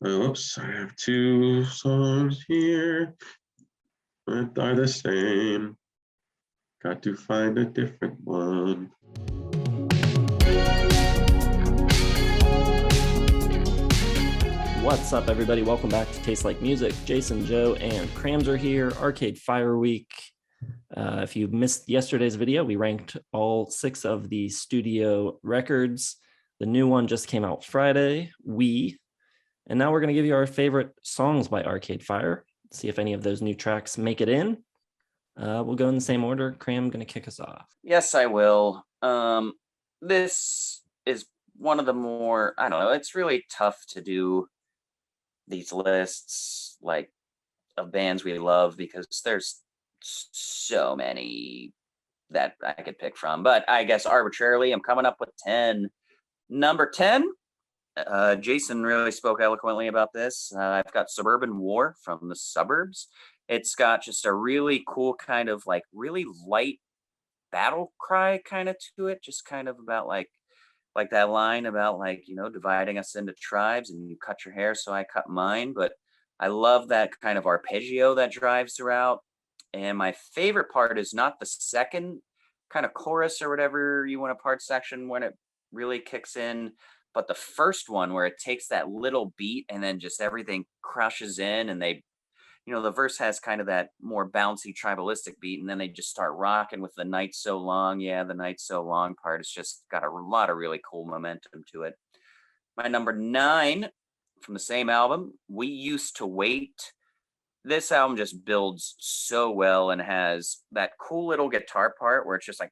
Oops, I have two songs here that are the same. Got to find a different one. What's up, everybody? Welcome back to Taste Like Music. Jason, Joe, and Crams are here. Arcade Fire Week. If you missed yesterday's video, we ranked all 6 of the studio records. The new one just came out Friday, and now we're going to give you our favorite songs by Arcade Fire. See if any of those new tracks make it in. We'll go in the same order. Cram, going to kick us off. Yes, I will. This is one of the more, I don't know, it's really tough to do these lists like of bands we love because there's so many that I could pick from. But I guess arbitrarily, I'm coming up with 10. Number 10, Jason really spoke eloquently about this. I've got Suburban War from the Suburbs. It's got just a really cool kind of like really light battle cry kind of to it, just kind of about like that line about like, you know, dividing us into tribes and you cut your hair so I cut mine. But I love that kind of arpeggio that drives throughout. And my favorite part is not the second kind of chorus or whatever you want to part section when it really kicks in, but the first one where it takes that little beat and then just everything crushes in and they, you know, the verse has kind of that more bouncy tribalistic beat and then they just start rocking with the night so long. Yeah, the night so long part. It's just got a lot of really cool momentum to it. My number 9 from the same album, We Used to Wait. This album just builds so well and has that cool little guitar part where it's just like,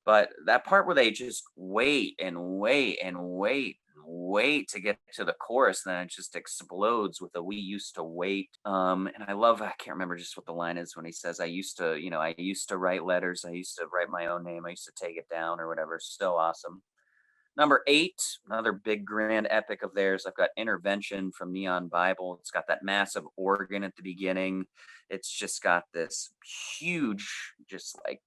but that part where they just wait and wait and wait wait to get to the chorus, and then it just explodes with a "We used to wait." And I can't remember just what the line is when he says, "I used to, you know, I used to write letters. I used to write my own name. I used to take it down or whatever." So awesome. Number 8, another big grand epic of theirs. I've got Intervention from Neon Bible. It's got that massive organ at the beginning. It's just got this huge, just like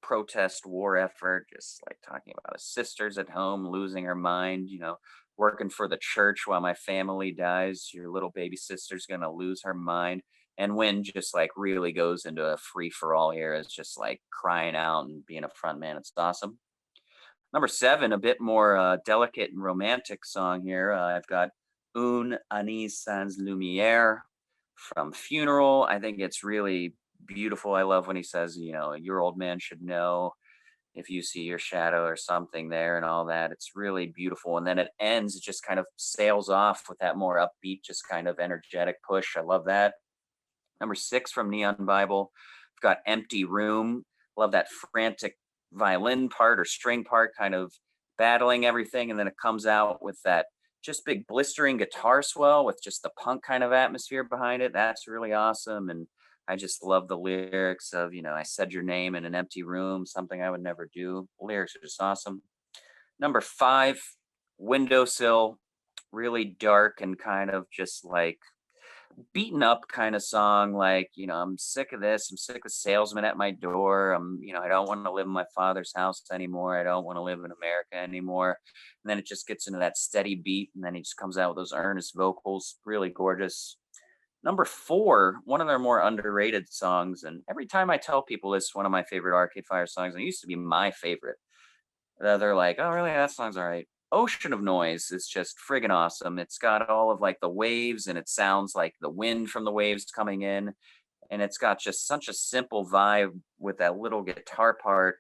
protest war effort, just like talking about his sisters at home losing her mind, you know, working for the church while my family dies. Your little baby sister's going to lose her mind. And Win just like really goes into a free for all here, is just like crying out and being a front man. It's awesome. Number 7, a bit more delicate and romantic song here. I've got Un Anis Sans Lumière from Funeral. I think it's really beautiful. I love when he says, you know, your old man should know if you see your shadow or something there and all that. It's really beautiful. And then it ends, it just kind of sails off with that more upbeat, just kind of energetic push. I love that. Number 6 from Neon Bible, I've got Empty Room. Love that frantic violin part or string part kind of battling everything. And then it comes out with that just big blistering guitar swell with just the punk kind of atmosphere behind it. That's really awesome. And I just love the lyrics of, you know, I said your name in an empty room, something I would never do. The lyrics are just awesome. Number 5, Windowsill, really dark and kind of just like beaten up kind of song. Like, you know, I'm sick of this. I'm sick of salesmen at my door. You know, I don't want to live in my father's house anymore. I don't want to live in America anymore. And then it just gets into that steady beat. And then he just comes out with those earnest vocals. Really gorgeous. Number 4, one of their more underrated songs. And every time I tell people it's one of my favorite Arcade Fire songs, it used to be my favorite. They're like, oh, really? That song's all right. Ocean of Noise is just friggin' awesome. It's got all of like the waves and it sounds like the wind from the waves coming in. And it's got just such a simple vibe with that little guitar part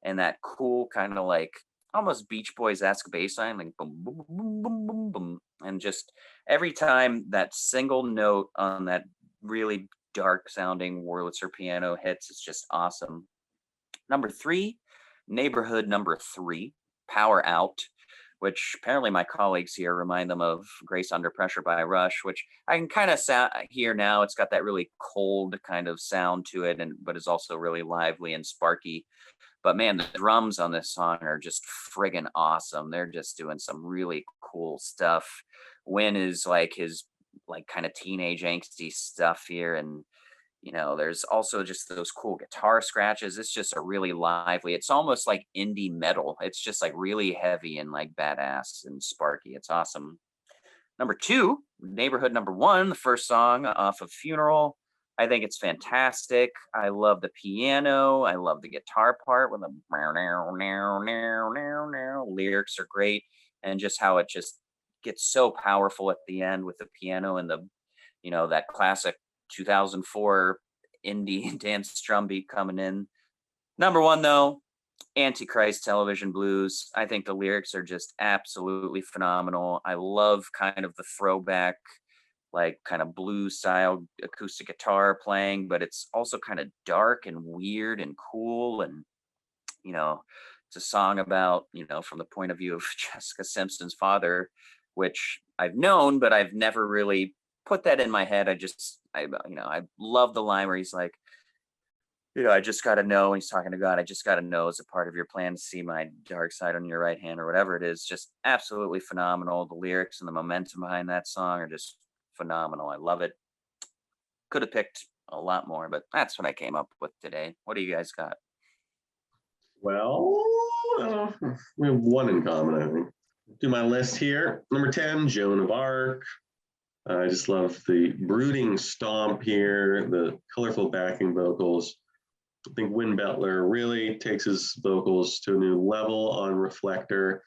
and that cool kind of like almost Beach Boys-esque bass line, like boom, boom, boom, boom, boom, boom. And just every time that single note on that really dark sounding Wurlitzer piano hits, it's just awesome. Number 3, Neighborhood number 3, Power Out, which apparently my colleagues here remind them of Grace Under Pressure by Rush, which I can kind of hear now. It's got that really cold kind of sound to it, but is also really lively and sparky. But man, the drums on this song are just friggin' awesome. They're just doing some really cool stuff. Win is like his like kind of teenage angsty stuff here, and you know, there's also just those cool guitar scratches. It's just a really lively, it's almost like indie metal. It's just like really heavy and like badass and sparky. It's awesome. Number 2, Neighborhood Number 1, the first song off of Funeral. I think it's fantastic. I love the piano. I love the guitar part with the lyrics are great, and just how it just gets so powerful at the end with the piano and the, that classic 2004 indie dance drum beat coming in. Number 1 though, Antichrist Television Blues. I think the lyrics are just absolutely phenomenal. I love kind of the throwback, like kind of blues style acoustic guitar playing, but it's also kind of dark and weird and cool. And, it's a song about, from the point of view of Jessica Simpson's father, which I've known, but I've never really put that in my head. I love the line where he's like, I just got to know, he's talking to God, I just got to know as a part of your plan to see my dark side on your right hand or whatever it is. Just absolutely phenomenal. The lyrics and the momentum behind that song are just phenomenal. I love it. Could have picked a lot more, but that's what I came up with today. What do you guys got? Well, we have one in common, I think. Do my list here. Number 10, Joan of Arc. I just love the brooding stomp here, the colorful backing vocals. I think Win Bettler really takes his vocals to a new level on Reflector.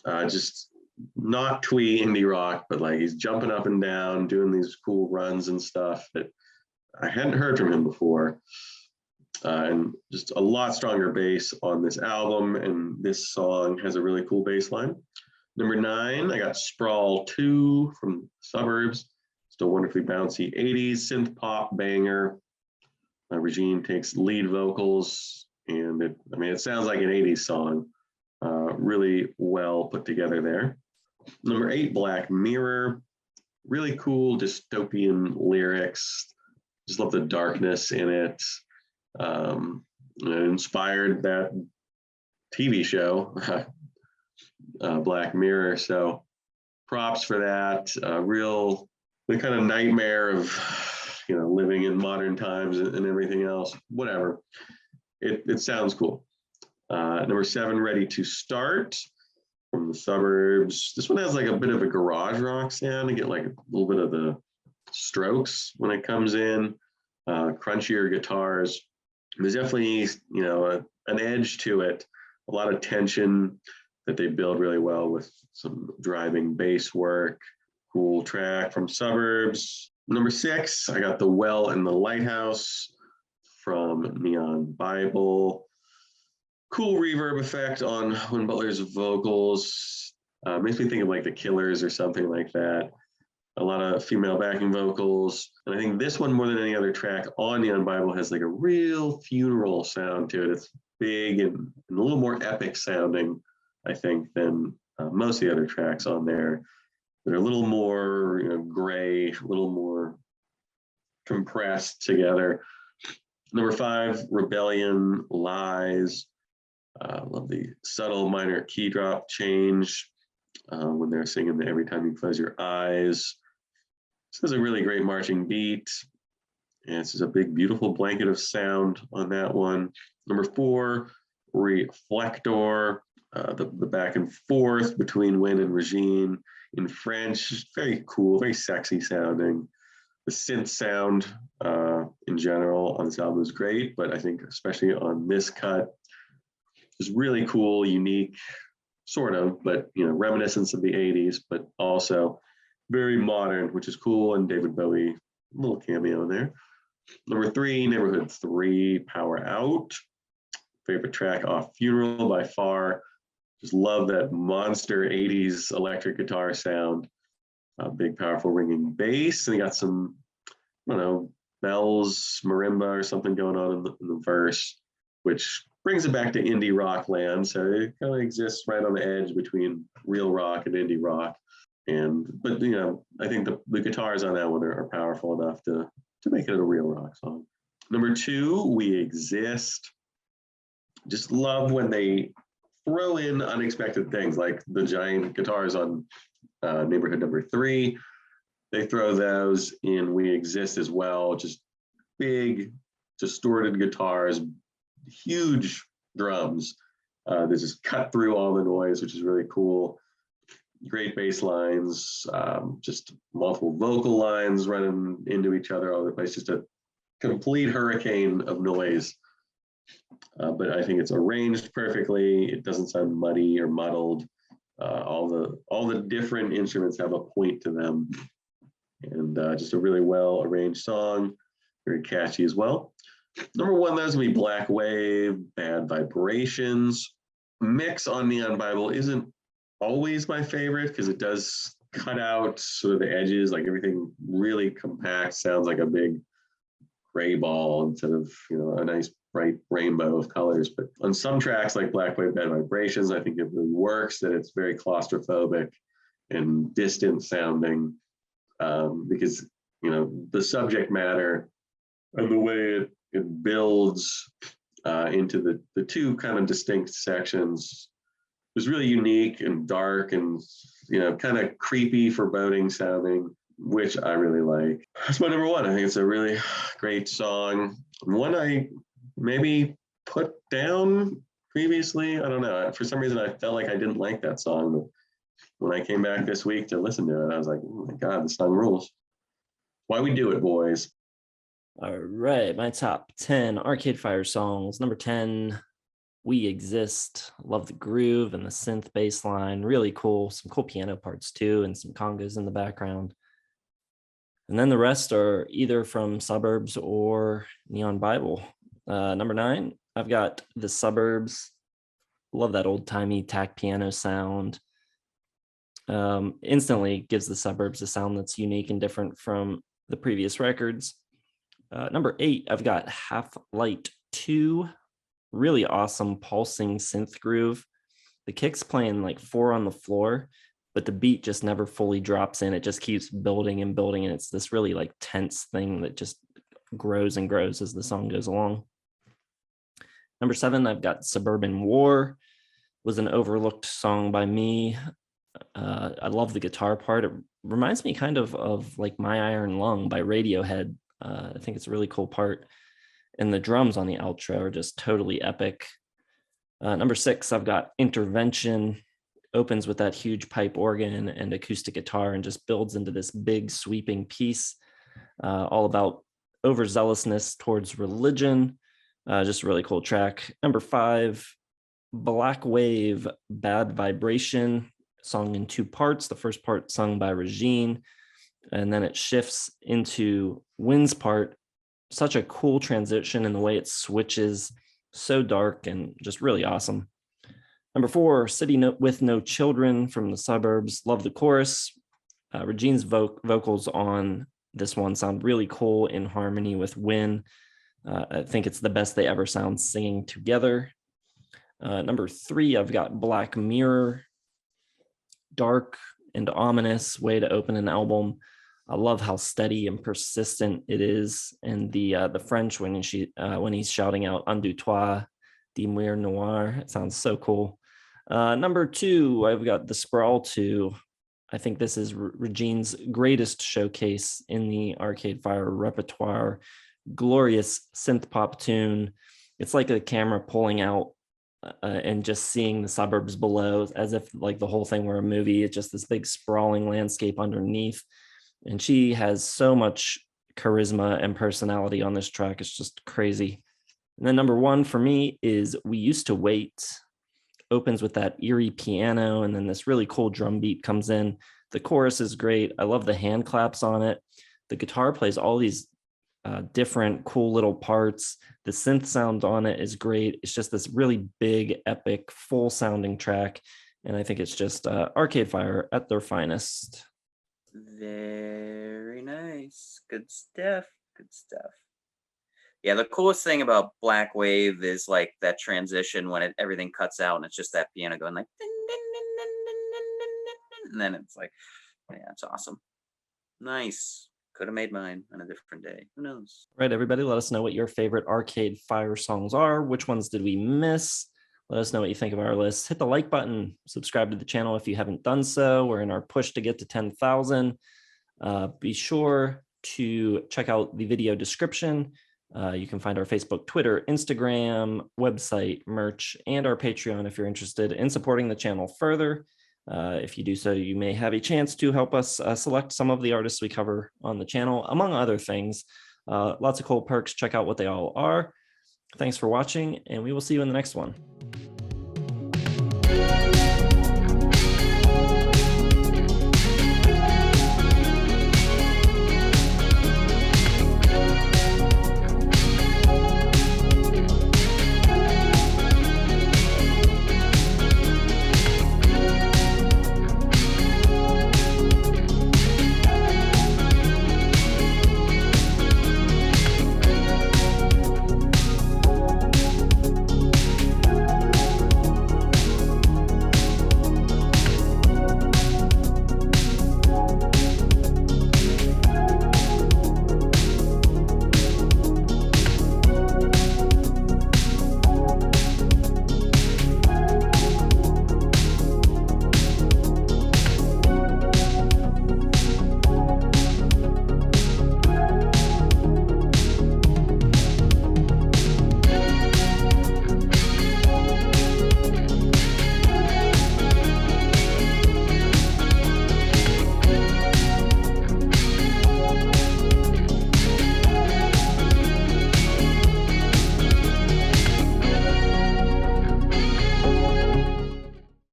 Just not twee indie rock, but like he's jumping up and down, doing these cool runs and stuff that I hadn't heard from him before. And just a lot stronger bass on this album, and this song has a really cool bass line. Number 9, I got Sprawl 2 from Suburbs. Still wonderfully bouncy 80s synth pop banger. Regine takes lead vocals, and it sounds like an 80s song. Really well put together there. Number 8, Black Mirror. Really cool dystopian lyrics. Just love the darkness in it. Inspired that TV show, Black Mirror. So props for that. The kind of nightmare of living in modern times and everything else. Whatever. It sounds cool. Number 7, Ready to Start from the Suburbs. This one has like a bit of a garage rock sound. You get like a little bit of the Strokes when it comes in. Crunchier guitars. There's definitely an edge to it. A lot of tension that they build really well with some driving bass work. Cool track from Suburbs. Number 6, I got The Well and the Lighthouse from Neon Bible. Cool reverb effect on Win Butler's vocals. Makes me think of like the Killers or something like that. A lot of female backing vocals. And I think this one, more than any other track on Neon Bible, has like a real funeral sound to it. It's big and a little more epic sounding, I think, than most of the other tracks on there. They're a little more gray, a little more compressed together. Number 5, Rebellion, Lies. Love the subtle minor key drop change when they're singing the Every Time You Close Your Eyes. This is a really great marching beat. And this is a big, beautiful blanket of sound on that one. Number 4, Reflector. The back and forth between Win and Regine in French, very cool, very sexy sounding. The synth sound in general on this album is great, but I think especially on this cut is really cool, unique, sort of, but reminiscence of the 80s, but also very modern, which is cool. And David Bowie, a little cameo in there. Number 3, Neighborhood 3, Power Out. Favorite track off Funeral by far. Just love that monster 80s electric guitar sound. Big, powerful ringing bass. And you got some, bells, marimba or something going on in the verse, which brings it back to indie rock land. So it kind of exists right on the edge between real rock and indie rock. But I think the guitars on that one are powerful enough to make it a real rock song. Number 2, We Exist. Just love when they throw in unexpected things like the giant guitars on Neighborhood Number 3. They throw those in We Exist as well. Just big, distorted guitars, huge drums. They just cut through all the noise, which is really cool. great bass lines, just multiple vocal lines running into each other all over the place, just a complete hurricane of noise. But I think it's arranged perfectly. It doesn't sound muddy or muddled. All the different instruments have a point to them, and just a really well arranged song, very catchy as well. Number one, that's gonna be Black Wave, Bad Vibrations. Mix on Neon Bible isn't always my favorite because it does cut out sort of the edges, like everything really compact, sounds like a big gray ball instead of, you know, a nice bright rainbow of colors. But on some tracks like Black Wave, Bad Vibrations, I think it really works, that it's very claustrophobic and distant sounding, because, you know, the subject matter and the way it builds into the two kind of distinct sections is really unique and dark and, you know, kind of creepy, foreboding sounding, which I really like. That's my number one. I think it's a really great song. One I maybe put down previously. I don't know. For some reason, I felt like I didn't like that song. But when I came back this week to listen to it, I was like, oh my God, this song rules. Why we do it, boys. All right, my top 10 Arcade Fire songs. Number 10, We Exist. Love the groove and the synth bass line. Really cool. Some cool piano parts too, and some congas in the background. And then the rest are either from Suburbs or Neon Bible. Number 9, I've got The Suburbs. Love that old-timey tack piano sound. Instantly gives The Suburbs a sound that's unique and different from the previous records. Number 8, I've got Half Light 2. Really awesome pulsing synth groove. The kick's playing like 4 on the floor, but the beat just never fully drops in. It just keeps building and building, and it's this really like tense thing that just grows and grows as the song goes along. Number 7, I've got Suburban War. Was an overlooked song by me. I love the guitar part. It reminds me kind of like My Iron Lung by Radiohead. I think it's a really cool part. And the drums on the outro are just totally epic. Number 6, I've got Intervention. Opens with that huge pipe organ and acoustic guitar and just builds into this big sweeping piece, all about overzealousness towards religion. Just a really cool track. Number 5, Black Wave, Bad Vibration, song in 2 parts. The first part sung by Regine, and then it shifts into Wynn's part. Such a cool transition in the way it switches, so dark and just really awesome. Number 4, City with No Children from the Suburbs. Love the chorus. Regine's vocals on this one sound really cool in harmony with Wynn. I think it's the best they ever sound singing together. Number 3, I've got Black Mirror. Dark and ominous way to open an album. I love how steady and persistent it is, and the French when he's shouting out "Un, deux, trois, dis-moi noir." It sounds so cool. Number 2, I've got The Sprawl 2. I think this is Regine's greatest showcase in the Arcade Fire repertoire. Glorious synth pop tune. It's like a camera pulling out and just seeing the suburbs below, as if like the whole thing were a movie. It's just this big sprawling landscape underneath. And she has so much charisma and personality on this track. It's just crazy. And then number 1 for me is We Used to Wait. Opens with that eerie piano, and then this really cool drum beat comes in. The chorus is great. I love the hand claps on it. The guitar plays all these different cool little parts. The synth sound on it is great. It's just this really big, epic, full sounding track. And I think it's just Arcade Fire at their finest. Very nice. Good stuff. Good stuff. Yeah, the coolest thing about Black Wave is like that transition when everything cuts out and it's just that piano going like, din, din, din, din, din, din, din, din, and then it's like, yeah, it's awesome. Nice. Could have made mine on a different day. Who knows? Right, everybody, let us know what your favorite Arcade Fire songs are. Which ones did we miss? Let us know what you think of our list. Hit the like button. Subscribe to the channel if you haven't done so. We're in our push to get to 10,000. Be sure to check out the video description. You can find our Facebook, Twitter, Instagram, website, merch, and our Patreon if you're interested in supporting the channel further. If you do so, you may have a chance to help us select some of the artists we cover on the channel, among other things. Lots of cool perks. Check out what they all are. Thanks for watching, and we will see you in the next one.